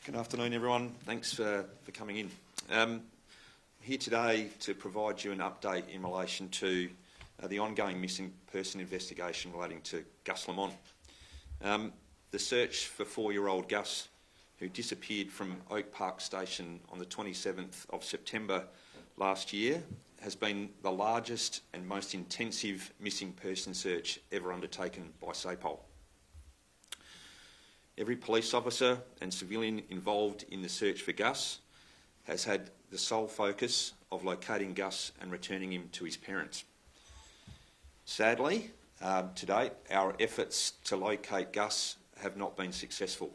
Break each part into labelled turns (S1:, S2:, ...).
S1: Good afternoon, everyone. Thanks for coming in. I'm here today to provide you an update in relation to the ongoing missing person investigation relating to Gus Lamont. The search for 4-year-old Gus, who disappeared from Oak Park Station on the 27th of September last year, has been the largest and most intensive missing person search ever undertaken by SAPOL. Every police officer and civilian involved in the search for Gus has had the sole focus of locating Gus and returning him to his parents. Sadly, to date, our efforts to locate Gus have not been successful.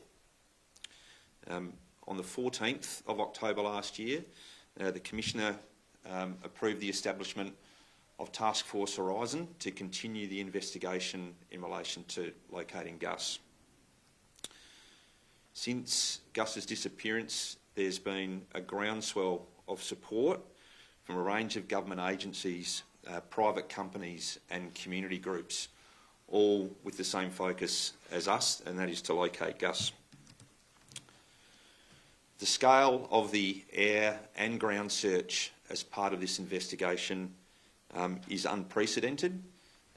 S1: On the 14th of October last year, the Commissioner approved the establishment of Task Force Horizon to continue the investigation in relation to locating Gus. Since Gus's disappearance, there's been a groundswell of support from a range of government agencies, private companies and community groups, all with the same focus as us, and that is to locate Gus. The scale of the air and ground search as part of this investigation is unprecedented,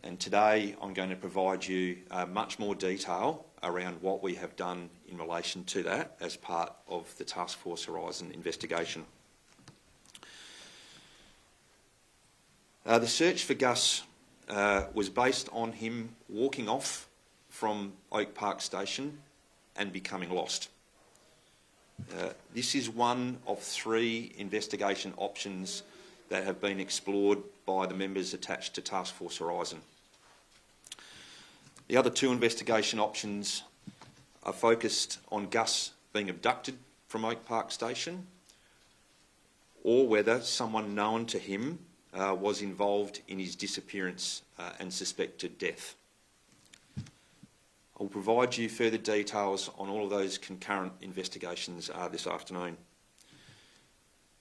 S1: and today I'm going to provide you much more detail around what we have done in relation to that as part of the Task Force Horizon investigation. The search for Gus was based on him walking off from Oak Park Station and becoming lost. This is one of 3 investigation options that have been explored by the members attached to Task Force Horizon. The other 2 investigation options are focused on Gus being abducted from Oak Park Station, or whether someone known to him was involved in his disappearance and suspected death. I'll provide you further details on all of those concurrent investigations this afternoon.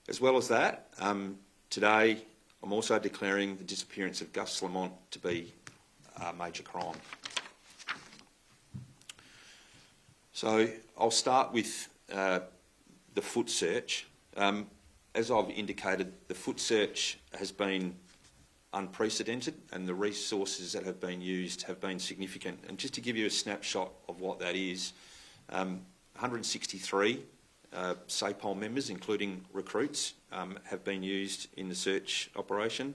S1: As well as that, today I'm also declaring the disappearance of Gus Lamont to be a major crime. So I'll start with the foot search. As I've indicated, the foot search has been unprecedented and the resources that have been used have been significant. And just to give you a snapshot of what that is, 163 SAPOL members, including recruits, have been used in the search operation.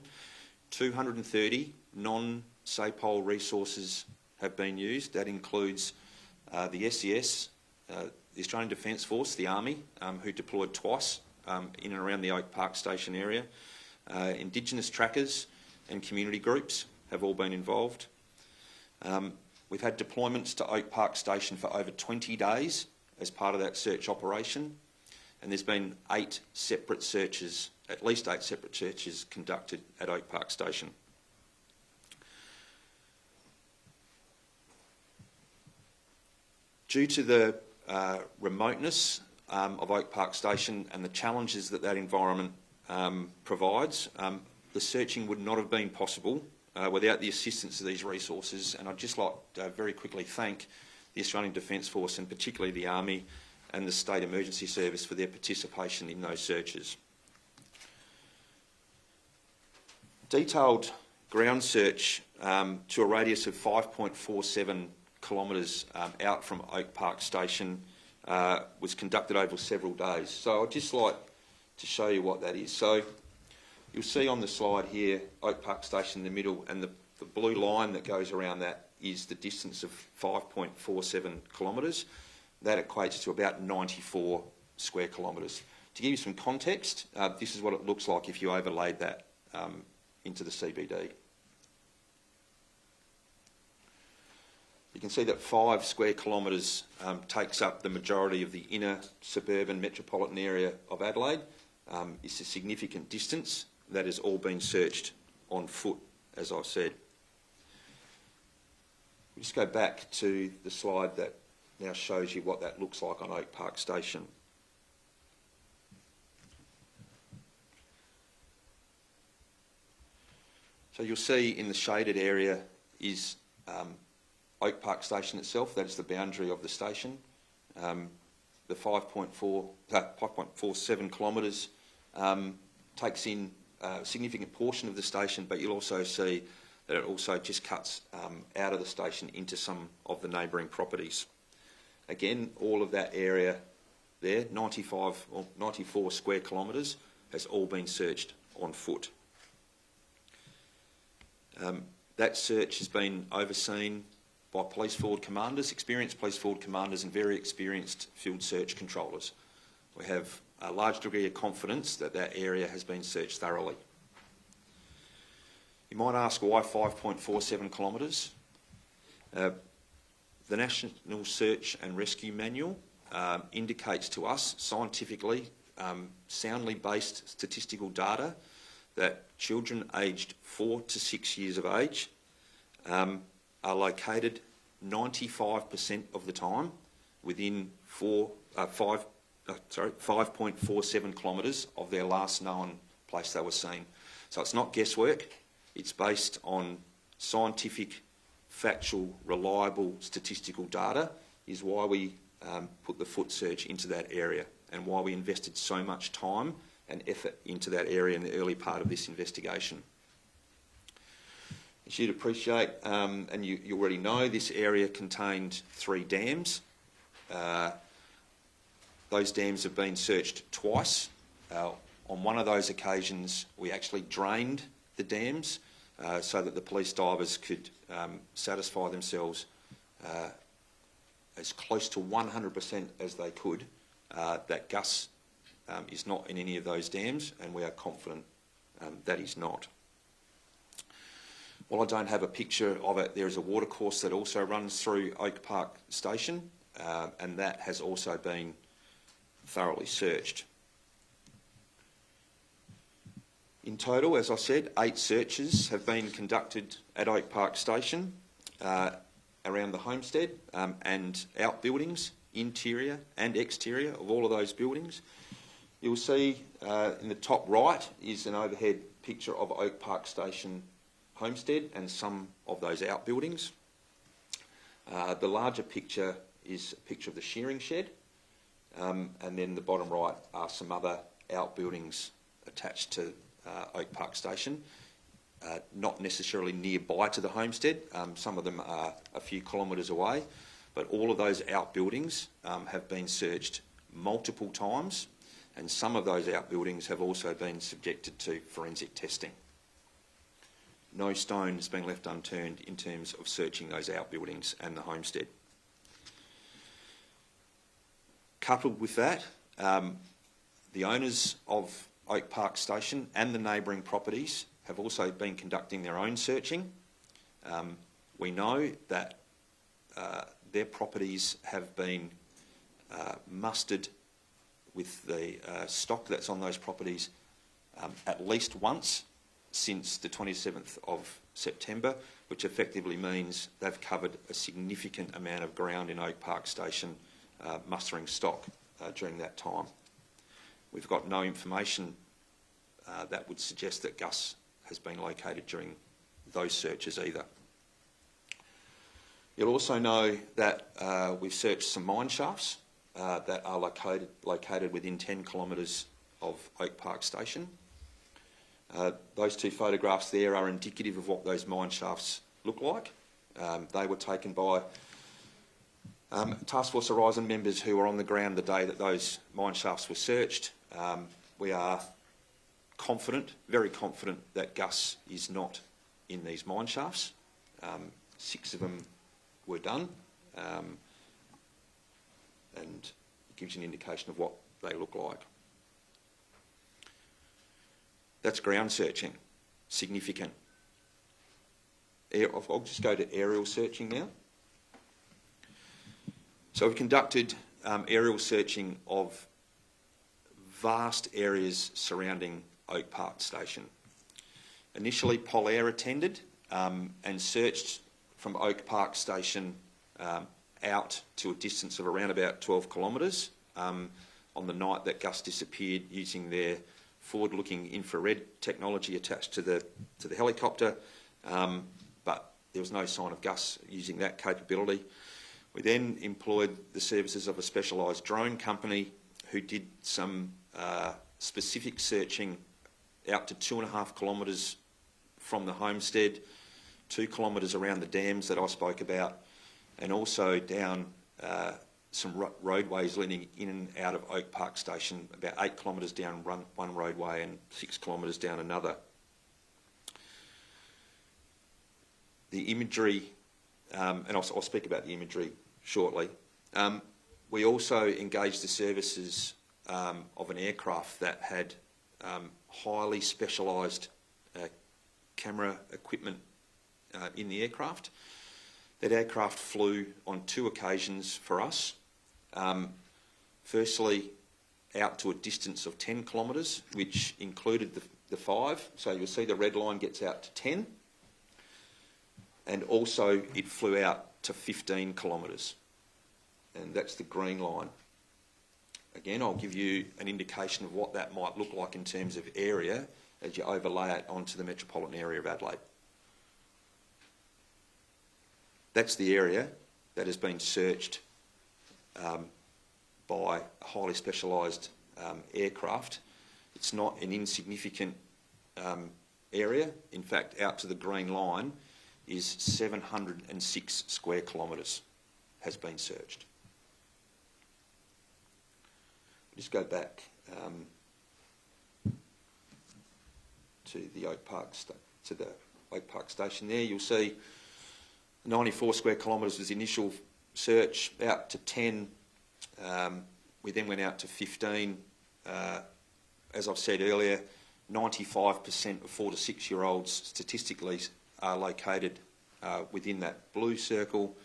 S1: 230 non-SAPOL resources have been used. That includes the SES, the Australian Defence Force, the Army, who deployed twice in and around the Oak Park Station area. Indigenous trackers and community groups have all been involved. We've had deployments to Oak Park Station for over 20 days as part of that search operation, and there's been 8 separate searches, at least 8 separate searches conducted at Oak Park Station. Due to the remoteness of Oak Park Station and the challenges that that environment provides, the searching would not have been possible without the assistance of these resources. And I'd just like to very quickly thank the Australian Defence Force and particularly the Army and the State Emergency Service for their participation in those searches. Detailed ground search to a radius of 5.47 kilometres out from Oak Park Station was conducted over several days. So I'd just like to show you what that is. So you'll see on the slide here Oak Park Station in the middle, and the blue line that goes around that is the distance of 5.47 kilometres. That equates to about 94 square kilometres. To give you some context, this is what it looks like if you overlaid that into the CBD. You can see that 5 square kilometres takes up the majority of the inner suburban metropolitan area of Adelaide. It's a significant distance that has all been searched on foot, as I've said. We'll just go back to the slide that now shows you what that looks like on Oak Park Station. So you'll see in the shaded area is Oak Park Station itself. That is the boundary of the station. the 5.47 kilometres takes in a significant portion of the station, but you'll also see that it also just cuts out of the station into some of the neighbouring properties. Again, all of that area there, 95 or 94 square kilometres, has all been searched on foot. That search has been overseen by police forward commanders, experienced police forward commanders and very experienced field search controllers. We have a large degree of confidence that that area has been searched thoroughly. You might ask why 5.47 kilometres? The National Search and Rescue Manual indicates to us scientifically, soundly based statistical data that children aged 4 to 6 years of age are located 95% of the time within 5.47 kilometres of their last known place they were seen. So it's not guesswork, it's based on scientific, factual, reliable statistical data is why we put the foot search into that area and why we invested so much time and effort into that area in the early part of this investigation. As you'd appreciate, and you already know, this area contained 3 dams. Those dams have been searched twice. On one of those occasions, we actually drained the dams so that the police divers could satisfy themselves as close to 100% as they could that Gus is not in any of those dams, and we are confident that he's not. While I don't have a picture of it, there is a watercourse that also runs through Oak Park Station, and that has also been thoroughly searched. In total, as I said, 8 searches have been conducted at Oak Park Station around the homestead and outbuildings, interior and exterior of all of those buildings. You'll see in the top right is an overhead picture of Oak Park Station homestead and some of those outbuildings. The larger picture is a picture of the shearing shed, and then the bottom right are some other outbuildings attached to Oak Park Station, not necessarily nearby to the homestead. Some of them are a few kilometres away, but all of those outbuildings have been searched multiple times, and some of those outbuildings have also been subjected to forensic testing. No stone has been left unturned in terms of searching those outbuildings and the homestead. Coupled with that, the owners of Oak Park Station and the neighbouring properties have also been conducting their own searching. We know that their properties have been mustered with the stock that's on those properties at least once since the 27th of September, which effectively means they've covered a significant amount of ground in Oak Park Station mustering stock during that time. We've got no information that would suggest that Gus has been located during those searches either. You'll also know that we've searched some mine shafts that are located within 10 kilometres of Oak Park Station. Those 2 photographs there are indicative of what those mine shafts look like. They were taken by Task Force Horizon members who were on the ground the day that those mine shafts were searched. We are confident, very confident, that Gus is not in these mine shafts. 6 of them were done, and it gives you an indication of what they look like. That's ground searching, significant. I'll just go to aerial searching now. So we've conducted aerial searching of vast areas surrounding Oak Park Station. Initially, Polair attended and searched from Oak Park Station out to a distance of around about 12 kilometres on the night that Gus disappeared, using their forward-looking infrared technology attached to the helicopter, but there was no sign of Gus using that capability. We then employed the services of a specialised drone company who did some specific searching out to 2.5 kilometres from the homestead, 2 kilometres around the dams that I spoke about, and also down some roadways leading in and out of Oak Park Station, about 8 kilometres down one roadway and 6 kilometres down another. The imagery, and I'll speak about the imagery shortly. We also engaged the services of an aircraft that had highly specialised camera equipment in the aircraft. That aircraft flew on 2 occasions for us. Firstly, out to a distance of 10 kilometres, which included the 5. So you'll see the red line gets out to 10. And also it flew out to 15 kilometres. And that's the green line. Again, I'll give you an indication of what that might look like in terms of area as you overlay it onto the metropolitan area of Adelaide. That's the area that has been searched by a highly specialised aircraft. It's not an insignificant area. In fact, out to the green line is 706 square kilometres has been searched. Just go back to the Oak Park Station there. You'll see 94 square kilometres was the initial search, out to 10. We then went out to 15. As I've said earlier, 95% of 4 to 6 year olds statistically are located within that blue circle.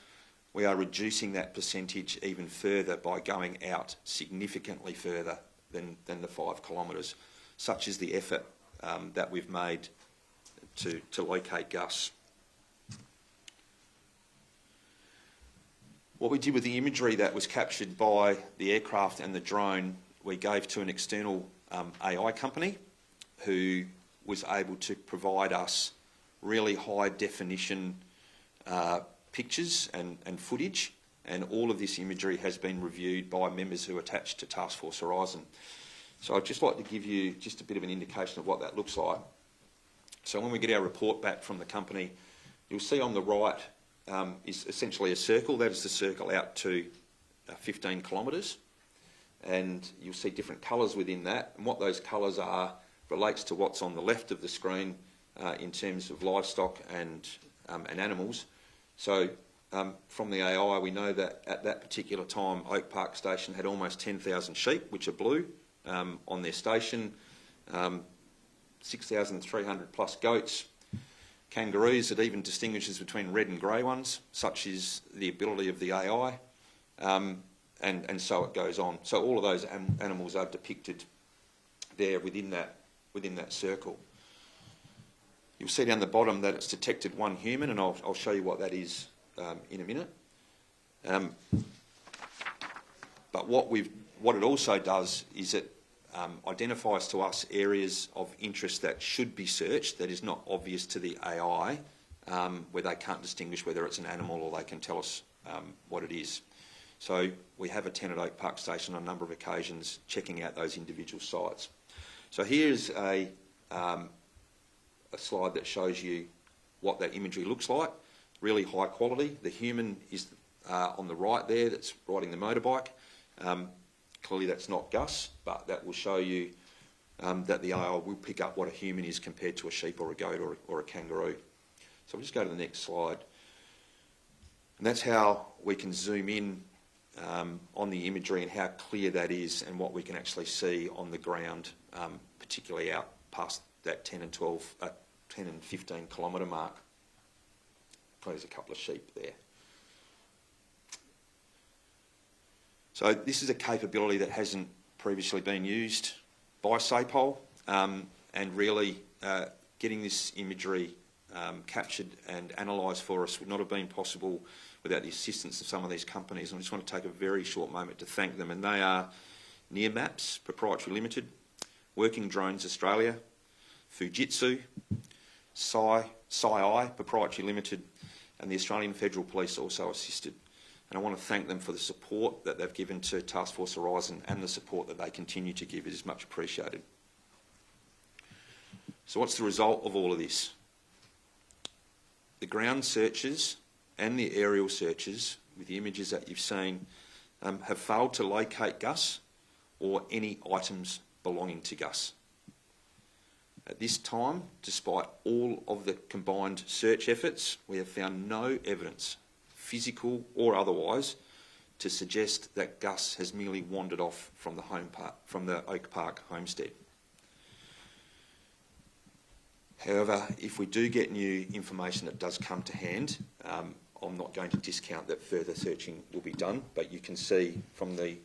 S1: We are reducing that percentage even further by going out significantly further than the 5 kilometres. Such is the effort that we've made to locate Gus. What we did with the imagery that was captured by the aircraft and the drone, we gave to an external AI company who was able to provide us really high definition pictures and footage, and all of this imagery has been reviewed by members who are attached to Task Force Horizon. So I'd just like to give you just a bit of an indication of what that looks like. So when we get our report back from the company, you'll see on the right is essentially a circle. That is the circle out to 15 kilometres, and you'll see different colours within that, and what those colours are relates to what's on the left of the screen in terms of livestock and animals. So from the AI, we know that at that particular time, Oak Park Station had almost 10,000 sheep, which are blue, on their station, 6,300 plus goats, kangaroos. It even distinguishes between red and grey ones, such is the ability of the AI, and so it goes on. So all of those animals are depicted there within that circle. You'll see down the bottom that it's detected 1 human, and I'll show you what that is in a minute. But what it also does is it identifies to us areas of interest that should be searched that is not obvious to the AI, where they can't distinguish whether it's an animal or they can tell us what it is. So we have attended Oak Park Station on a number of occasions checking out those individual sites. So here's a slide that shows you what that imagery looks like. Really high quality. The human is on the right there that's riding the motorbike. Clearly that's not Gus, but that will show you that the AI will pick up what a human is compared to a sheep or a goat or a kangaroo. So we'll just go to the next slide. And that's how we can zoom in on the imagery and how clear that is and what we can actually see on the ground, particularly out past that 10 and 15 kilometre mark. There's a couple of sheep there. So this is a capability that hasn't previously been used by SAPOL, and really getting this imagery captured and analysed for us would not have been possible without the assistance of some of these companies. And I just want to take a very short moment to thank them, and they are Nearmaps Proprietary Limited, Working Drones Australia, Fujitsu, SciI Proprietary Limited, and the Australian Federal Police also assisted. and I want to thank them for the support that they've given to Task Force Horizon and the support that they continue to give. It is much appreciated. So what's the result of all of this? The ground searches and the aerial searches, with the images that you've seen, have failed to locate Gus or any items belonging to Gus. At this time, despite all of the combined search efforts, we have found no evidence, physical or otherwise, to suggest that Gus has merely wandered off from the Oak Park homestead. However, if we do get new information that does come to hand, I'm not going to discount that further searching will be done, but you can see from the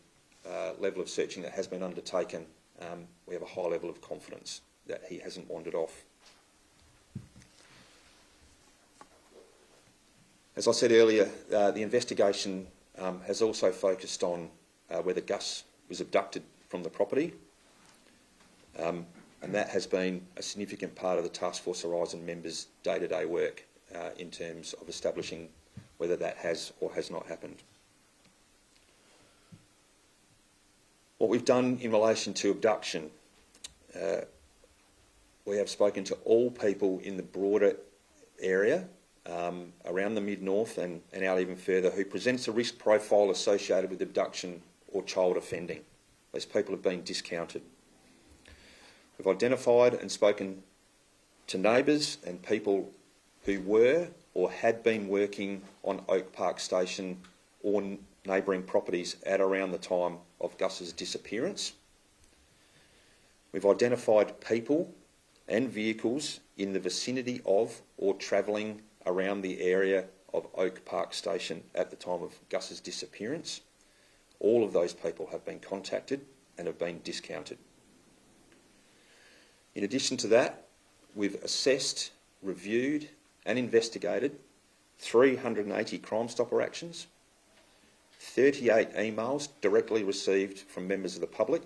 S1: level of searching that has been undertaken, we have a high level of confidence that he hasn't wandered off. As I said earlier, the investigation has also focused on whether Gus was abducted from the property, and that has been a significant part of the Task Force Horizon members' day-to-day work in terms of establishing whether that has or has not happened. What we've done in relation to abduction, we have spoken to all people in the broader area around the mid-north and out even further who presents a risk profile associated with abduction or child offending. Those people have been discounted. We've identified and spoken to neighbours and people who were or had been working on Oak Park Station or neighbouring properties at around the time of Gus's disappearance. We've identified people and vehicles in the vicinity of or travelling around the area of Oak Park Station at the time of Gus's disappearance. All of those people have been contacted and have been discounted. In addition to that, we've assessed, reviewed and investigated 380 Crime Stopper actions, 38 emails directly received from members of the public,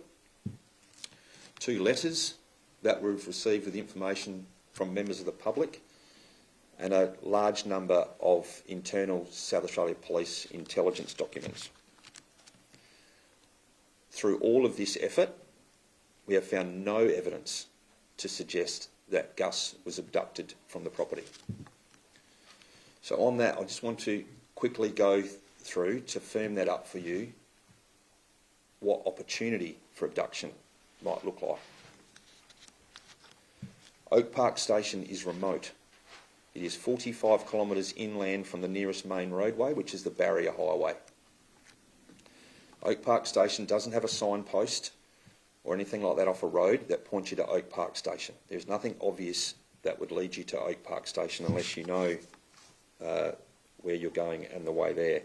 S1: 2 letters that we've received with information from members of the public, and a large number of internal South Australia Police intelligence documents. Through all of this effort, we have found no evidence to suggest that Gus was abducted from the property. So on that, I just want to quickly go through to firm that up for you, what opportunity for abduction might look like. Oak Park Station is remote. It is 45 kilometres inland from the nearest main roadway, which is the Barrier Highway. Oak Park Station doesn't have a signpost or anything like that off a road that points you to Oak Park Station. There's nothing obvious that would lead you to Oak Park Station unless you know where you're going and the way there.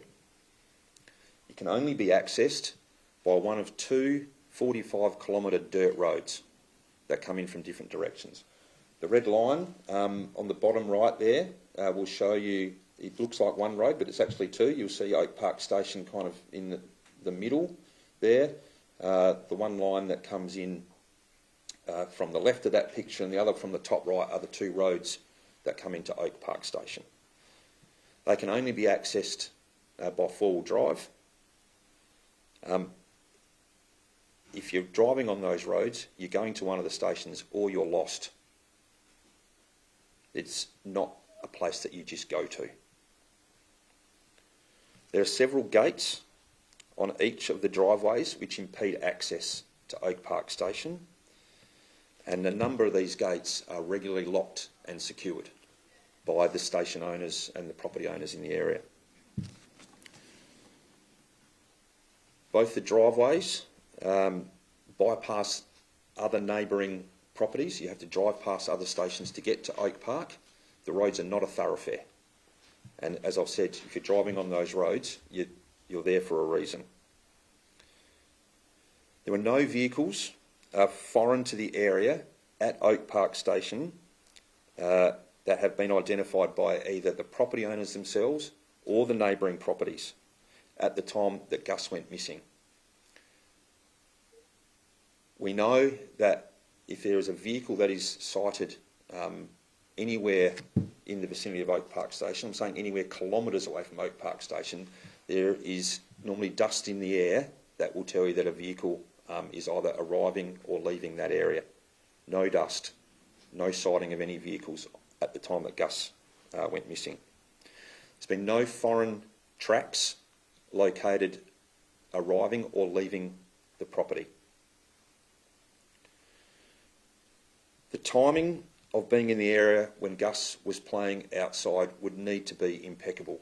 S1: It can only be accessed by one of 2 45-kilometre dirt roads that come in from different directions. The red line on the bottom right there will show you, it looks like one road, but it's actually 2. You'll see Oak Park Station kind of in the middle there. The one line that comes in from the left of that picture and the other from the top right are the 2 roads that come into Oak Park Station. They can only be accessed by 4-wheel drive. If you're driving on those roads, you're going to one of the stations or you're lost. It's not a place that you just go to. There are several gates on each of the driveways which impede access to Oak Park Station, and a number of these gates are regularly locked and secured by the station owners and the property owners in the area. Both the driveways bypass other neighbouring properties. You have to drive past other stations to get to Oak Park. The roads are not a thoroughfare. And as I've said, if you're driving on those roads, you're there for a reason. There were no vehicles foreign to the area at Oak Park Station that have been identified by either the property owners themselves or the neighbouring properties at the time that Gus went missing. We know that if there is a vehicle that is sighted anywhere in the vicinity of Oak Park Station, I'm saying anywhere kilometres away from Oak Park Station, there is normally dust in the air that will tell you that a vehicle is either arriving or leaving that area. No dust, no sighting of any vehicles at the time that Gus went missing. There's been no foreign tracks located arriving or leaving the property. The timing of being in the area when Gus was playing outside would need to be impeccable.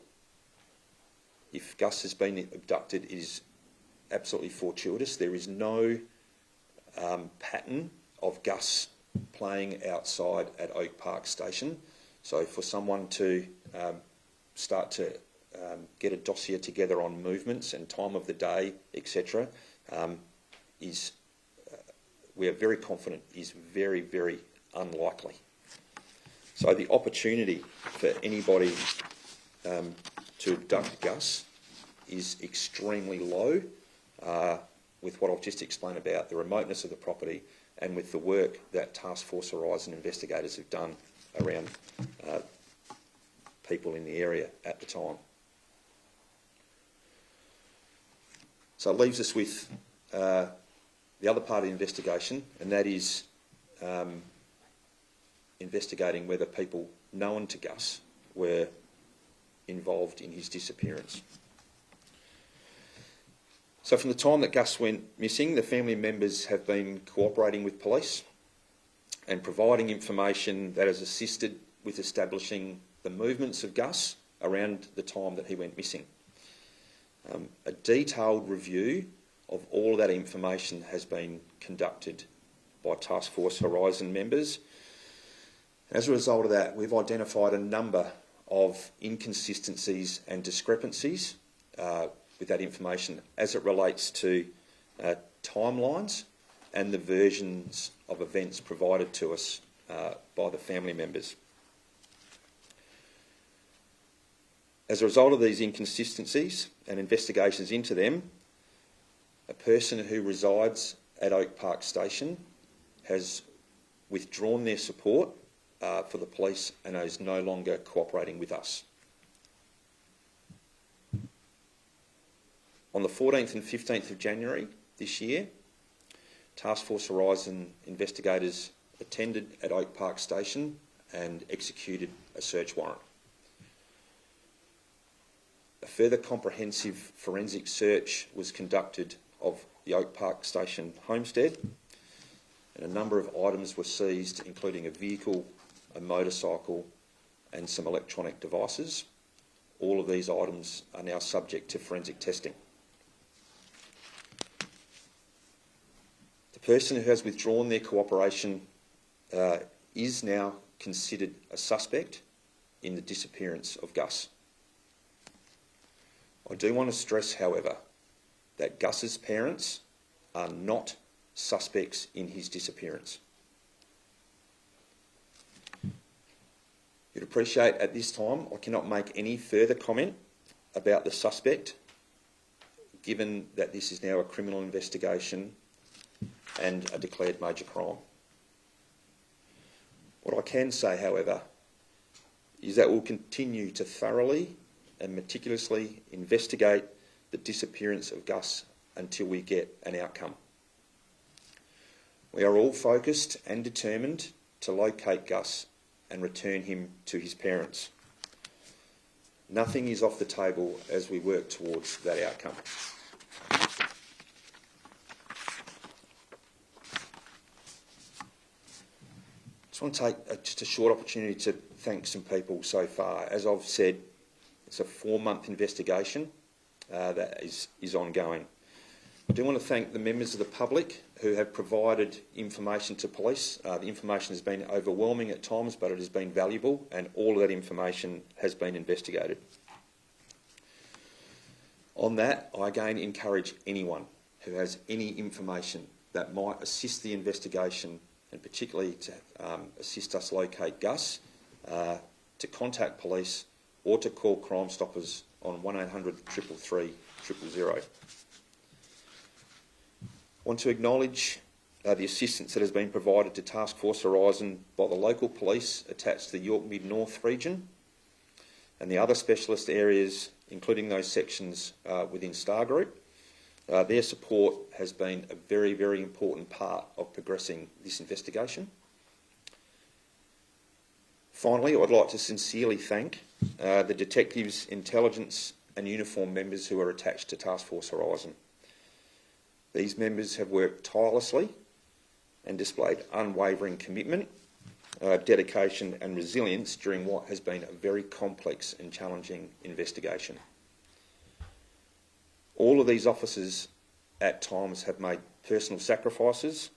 S1: If Gus has been abducted, it is absolutely fortuitous. There is no pattern of Gus playing outside at Oak Park Station. So for someone to start to get a dossier together on movements and time of the day, etc., we are very confident is very, very unlikely. So the opportunity for anybody to abduct Gus is extremely low with what I've just explained about the remoteness of the property and with the work that Task Force Horizon investigators have done around people in the area at the time. So it leaves us with the other part of the investigation, and that is investigating whether people known to Gus were involved in his disappearance. So from the time that Gus went missing, the family members have been cooperating with police and providing information that has assisted with establishing the movements of Gus around the time that he went missing. A detailed review of all of that information has been conducted by Task Force Horizon members. As a result of that, we've identified a number of inconsistencies and discrepancies with that information as it relates to timelines and the versions of events provided to us by the family members. As a result of these inconsistencies and investigations into them, a person who resides at Oak Park Station has withdrawn their support for the police and is no longer cooperating with us. On the 14th and 15th of January this year, Task Force Horizon investigators attended at Oak Park Station and executed a search warrant. A further comprehensive forensic search was conducted of the Oak Park Station homestead, and a number of items were seized, including a vehicle, a motorcycle and some electronic devices. All of these items are now subject to forensic testing. The person who has withdrawn their cooperation is now considered a suspect in the disappearance of Gus. I do want to stress, however, that Gus's parents are not suspects in his disappearance. You'd appreciate at this time I cannot make any further comment about the suspect, given that this is now a criminal investigation and a declared major crime. What I can say, however, is that we'll continue to thoroughly and meticulously investigate the disappearance of Gus until we get an outcome. We are all focused and determined to locate Gus and return him to his parents. Nothing is off the table as we work towards that outcome. I just want to take just a short opportunity to thank some people so far. As I've said, it's a 4-month investigation that is ongoing. I do want to thank the members of the public who have provided information to police. The information has been overwhelming at times, but it has been valuable, and all of that information has been investigated. On that, I again encourage anyone who has any information that might assist the investigation, and particularly to assist us locate Gus, to contact police or to call Crime Stoppers on 1800 333 000. I want to acknowledge the assistance that has been provided to Task Force Horizon by the local police attached to the York Mid-North region and the other specialist areas, including those sections within Star Group. Their support has been a very, very important part of progressing this investigation. Finally, I'd like to sincerely thank the detectives, intelligence and uniform members who are attached to Task Force Horizon. These members have worked tirelessly and displayed unwavering commitment, dedication and resilience during what has been a very complex and challenging investigation. All of these officers at times have made personal sacrifices,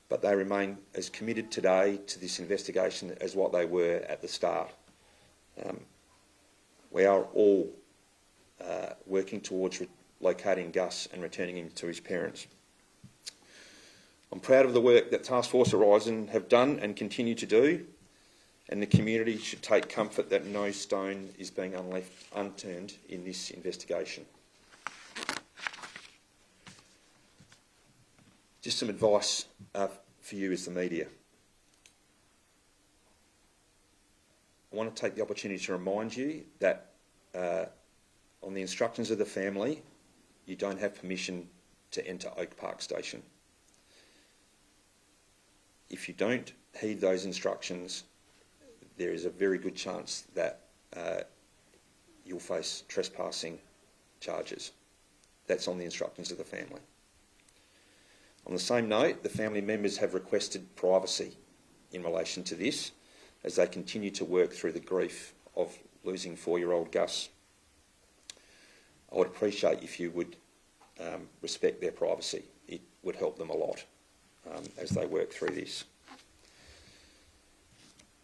S1: but they remain as committed today to this investigation as what they were at the start. We are all working towards locating Gus and returning him to his parents. I'm proud of the work that Task Force Horizon have done and continue to do, and the community should take comfort that no stone is being left unturned in this investigation. Just some advice for you as the media. I want to take the opportunity to remind you that on the instructions of the family, you don't have permission to enter Oak Park Station. If you don't heed those instructions, there is a very good chance that you'll face trespassing charges. That's on the instructions of the family. On the same note, the family members have requested privacy in relation to this as they continue to work through the grief of losing 4-year-old Gus. I would appreciate if you would respect their privacy. It would help them a lot as they work through this.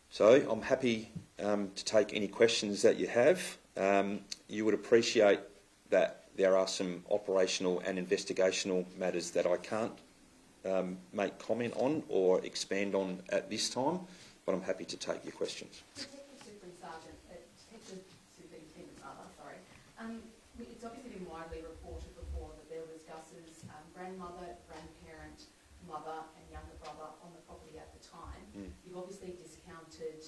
S1: So I'm happy to take any questions that you have. You would appreciate that there are some operational and investigational matters that I can't make comment on or expand on at this time, but I'm happy to take your questions.
S2: Detective Superintendent, sorry. It's obviously been widely reported before that there was Gus's grandmother, grandparent, mother and younger brother on the property at the time. You've obviously discounted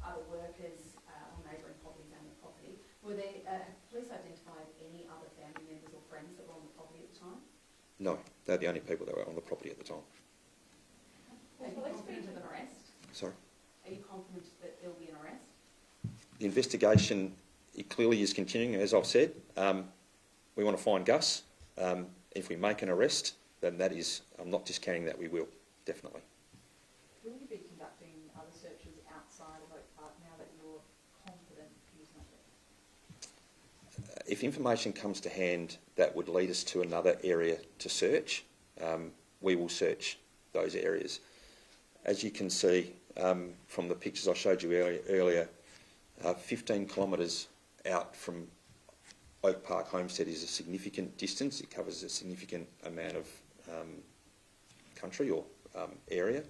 S2: other workers on neighbouring properties and the property. Were there, have police identified any other family members or friends that were on the property at the time?
S1: No, they're the only people that were on the property at the time.
S2: Are you confident of an arrest?
S1: Sorry?
S2: Are you confident that there will be an arrest?
S1: The investigation, it clearly is continuing, as I've said. We want to find Gus. If we make an arrest, then that is, I'm not discounting that we will, definitely.
S3: Will you be conducting other searches outside of Oak Park now that you're confident using it?
S1: If information comes to hand that would lead us to another area to search, we will search those areas. As you can see from the pictures I showed you earlier, 15 kilometres out from Oak Park Homestead is a significant distance. It covers a significant amount of country or area.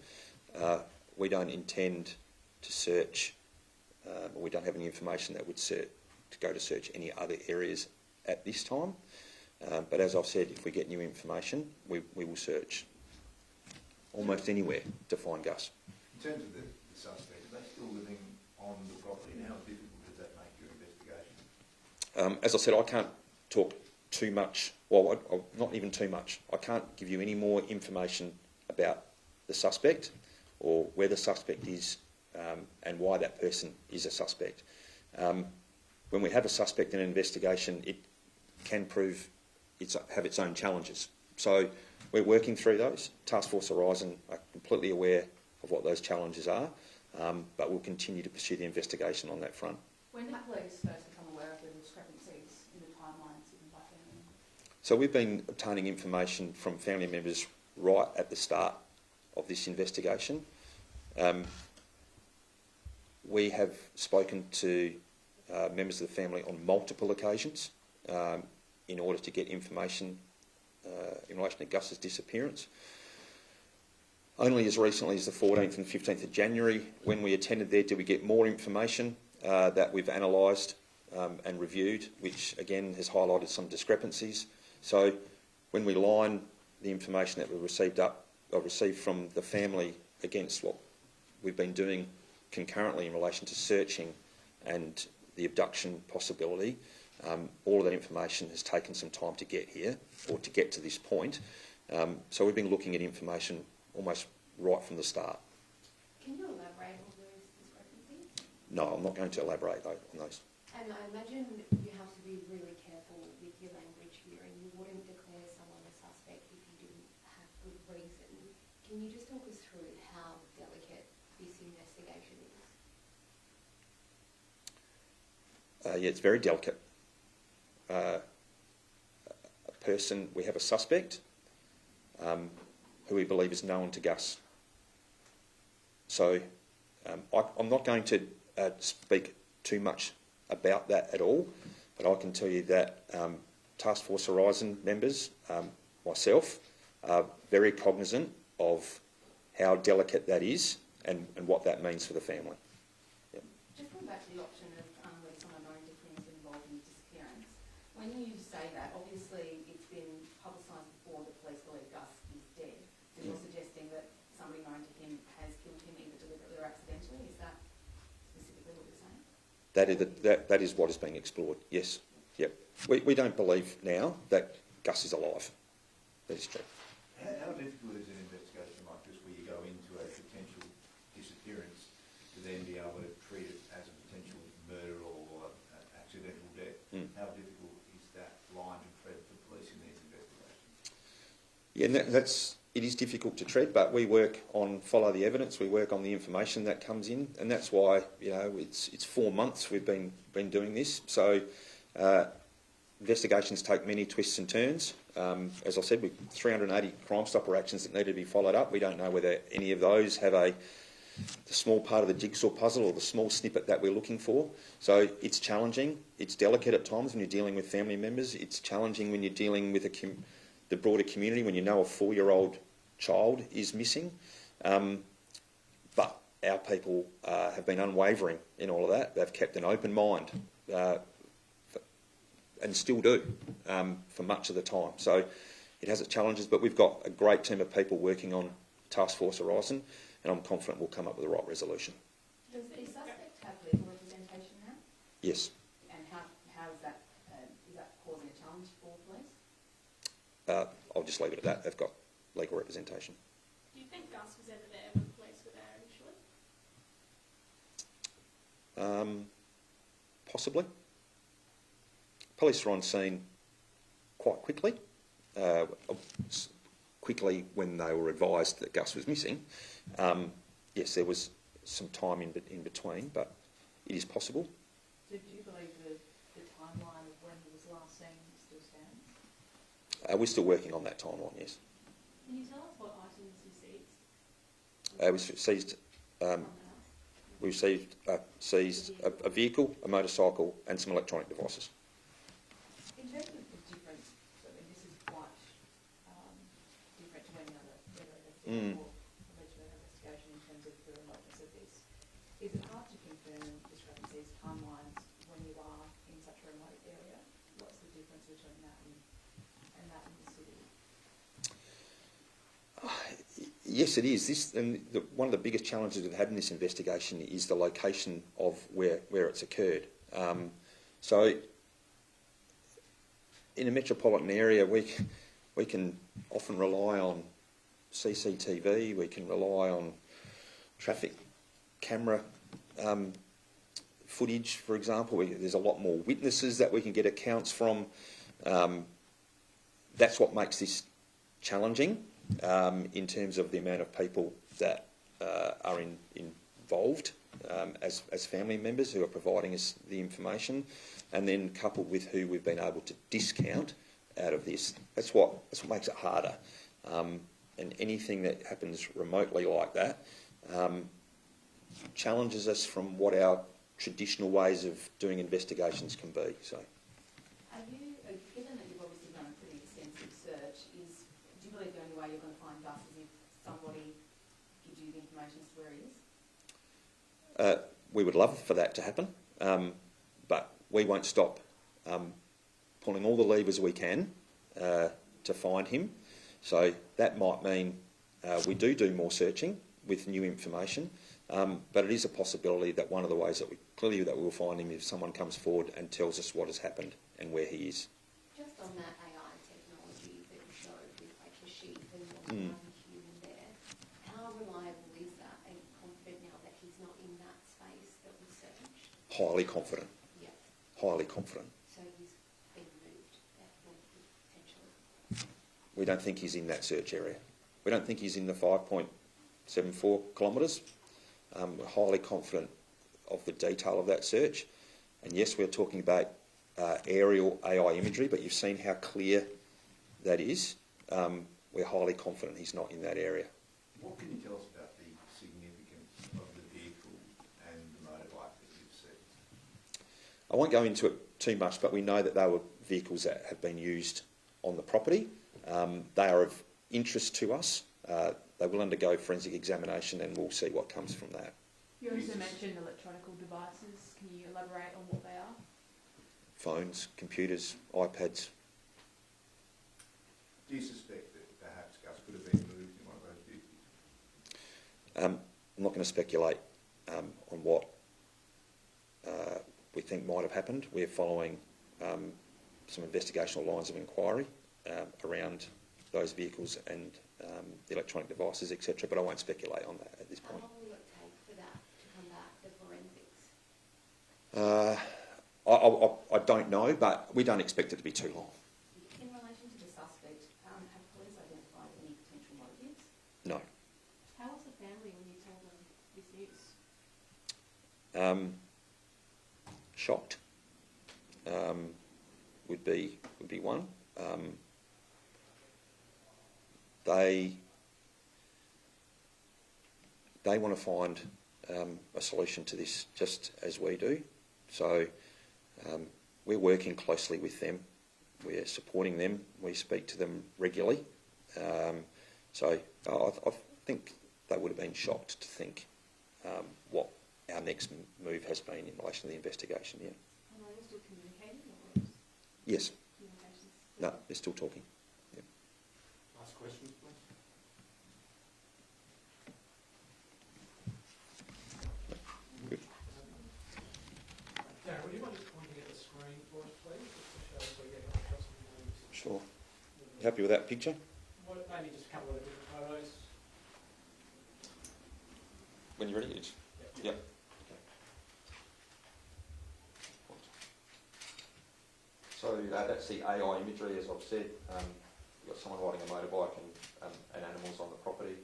S1: We don't intend to search, or we don't have any information that would go to search any other areas at this time. But as I've said, if we get new information, we will search almost anywhere to find Gus.
S4: In terms of the suspect, are they still living on the property now? How difficult does that make your investigation?
S1: As I said, I can't talk too much, well, not even too much. I can't give you any more information about the suspect or where the suspect is and why that person is a suspect. When we have a suspect in an investigation, it can prove have its own challenges. So we're working through those. Task Force Horizon are completely aware of what those challenges are, but we'll continue to pursue the investigation on that front.
S2: When did police first become aware of the discrepancies in the timelines given by family members?
S1: So we've been obtaining information from family members right at the start of this investigation. We have spoken to members of the family on multiple occasions in order to get information in relation to Gus's disappearance. Only as recently as the 14th and 15th of January, when we attended there, did we get more information that we've analysed and reviewed, which again has highlighted some discrepancies. So when we line the information that we received from the family against what we've been doing concurrently in relation to searching and the abduction possibility, all of that information has taken some time to get here, or to get to this point. So we've been looking at information almost right from the start.
S2: Can you elaborate on those discrepancies?
S1: No, I'm not going to elaborate on those.
S2: And I imagine you have to be really careful with your language here, and you wouldn't declare someone a suspect if you didn't have good reason. Can you just talk us through how delicate this investigation is?
S1: Yeah, it's very delicate. We have a suspect who we believe is known to Gus. So I'm not going to speak too much about that at all, but I can tell you that Task Force Horizon members, myself, are very cognizant of how delicate that is and what that means for the family. Yep.
S2: Just going back to the option of where someone known to him is involved in disappearance. When you say that, obviously it's been publicised before that police believe Gus is dead. So you're suggesting that somebody known to him has killed him either deliberately or accidentally. Is that specifically what you're saying?
S1: That is what is being explored, yes. Yep. We don't believe now that Gus is alive. That is true.
S4: How difficult is an investigation like this where you go into a potential disappearance to then be able to treat it as a potential murder or accidental death? How difficult is that line to tread for police in these investigations?
S1: Yeah, and it is difficult to tread, but we work on follow the evidence. We work on the information that comes in, and that's why it's 4 months we've been doing this. So investigations take many twists and turns. As I said, we've 380 Crime Stopper actions that need to be followed up. We don't know whether any of those have the small part of the jigsaw puzzle or the small snippet that we're looking for. So it's challenging. It's delicate at times when you're dealing with family members. It's challenging when you're dealing with the broader community, when you know a 4-year-old child is missing. But our people have been unwavering in all of that. They've kept an open mind and still do for much of the time. So it has its challenges, but we've got a great team of people working on Task Force Horizon, and I'm confident we'll come up with the right resolution.
S2: Does the suspect have legal representation now?
S1: Yes.
S2: And how is that causing a challenge for police?
S1: I'll just leave it at that. They've got legal representation.
S5: Do you think Gus was ever there when the police were there initially?
S1: Possibly. Police were on scene quite quickly. Quickly when they were advised that Gus was missing. Yes, there was some time in between, but it is possible.
S3: So do you believe the timeline of when he was last seen still stands?
S1: We're still working on that timeline, yes.
S5: Can you tell us what items you seized?
S1: We seized a vehicle, a motorcycle, and some electronic devices.
S3: In terms of the difference, so I mean, this is quite different to any other investigation or alleged murder investigation in terms of the remoteness of this. Is it hard to confirm discrepancies, timelines, when you are in such a remote area? What's the difference between that and that in the city?
S1: Yes, it is. One of the biggest challenges we've had in this investigation is the location of where it's occurred. So in a metropolitan area, we can often rely on CCTV, we can rely on traffic camera footage, for example. There's a lot more witnesses that we can get accounts from. That's what makes this challenging in terms of the amount of people that are involved as family members who are providing us the information, and then coupled with who we've been able to discount out of this. That's what makes it harder. And anything that happens remotely like that challenges us from what our traditional ways of doing investigations can be. So,
S2: Given that you've obviously done a pretty extensive search, do you believe the only way you're going to find Gus is if somebody gives you the information as to where he is?
S1: We would love for that to happen, but we won't stop pulling all the levers we can to find him. So that might mean we do more searching with new information, but it is a possibility that one of the ways that we'll find him if someone comes forward and tells us what has happened and where he is.
S2: Just on that AI technology that you showed with like the sheep and one human there, how reliable is that? Are you confident now that he's not in that space that was searched?
S1: Highly confident.
S2: Yeah.
S1: Highly confident.
S2: So he's been moved, potentially.
S1: We don't think he's in that search area. We don't think he's in the 5.74 kilometres. We're highly confident of the detail of that search. And yes, we're talking about aerial AI imagery, but you've seen how clear that is. We're highly confident he's not in that area.
S4: What can you tell us about the significance of the vehicle and the motorbike that you've seen?
S1: I won't go into it too much, but we know that they were vehicles that have been used on the property. They are of interest to us. They will undergo forensic examination and we'll see what comes from that.
S3: You also mentioned electronic devices. Can you elaborate on what they are?
S1: Phones, computers, iPads.
S4: Do you suspect that perhaps Gus could have been moved in one of those vehicles?
S1: I'm not going to speculate on what we think might have happened. We're following some investigational lines of inquiry around those vehicles and the electronic devices, etc. But I won't speculate on that at this point.
S2: How long will it take for that to come back, the forensics?
S1: I don't know, but we don't expect it to be too long.
S2: In relation to the suspect, have police identified any potential motives?
S1: No.
S5: How was the family when you told them this news?
S1: Shocked would be one. They want to find a solution to this just as we do. So we're working closely with them. We're supporting them. We speak to them regularly. So I think they would have been shocked to think what our next move has been in relation to the investigation. Yeah.
S5: And are they still communicating? Or
S1: Yes.
S5: communications?
S1: No, they're still talking. Yeah.
S6: Last question, please.
S1: Good.
S6: Darren, would you mind just pointing at the screen for us, please, just to show us where you're getting across the names?
S1: Sure. You happy with that picture?
S6: What, maybe just a couple of different photos.
S1: When you're ready, it's... Yep. So that's the AI imagery, as I've said. You've got someone riding a motorbike and animals on the property.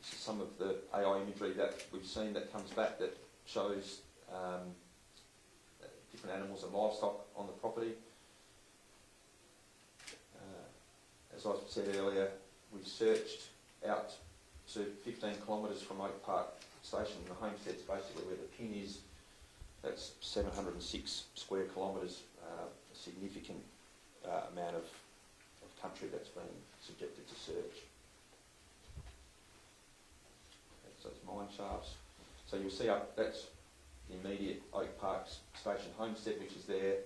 S1: This is some of the AI imagery that we've seen that comes back that shows different animals and livestock on the property. As I said earlier, we've searched out to 15 kilometres from Oak Park Station. The homestead's basically where the pin is. That's 706 square kilometres, a significant amount of country that's been subjected to search. So it's mine shafts. So you'll see that's the immediate Oak Park Station homestead, which is there.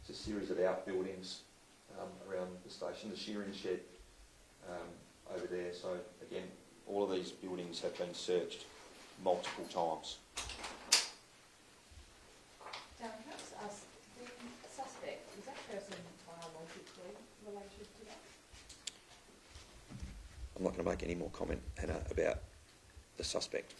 S1: It's a series of outbuildings around the station, the shearing shed over there. So again, all of these buildings have been searched multiple times.
S3: Darren, can I just ask, the suspect, is that person biologically related to that?
S1: I'm not going to make any more comment, Hannah, about the suspect.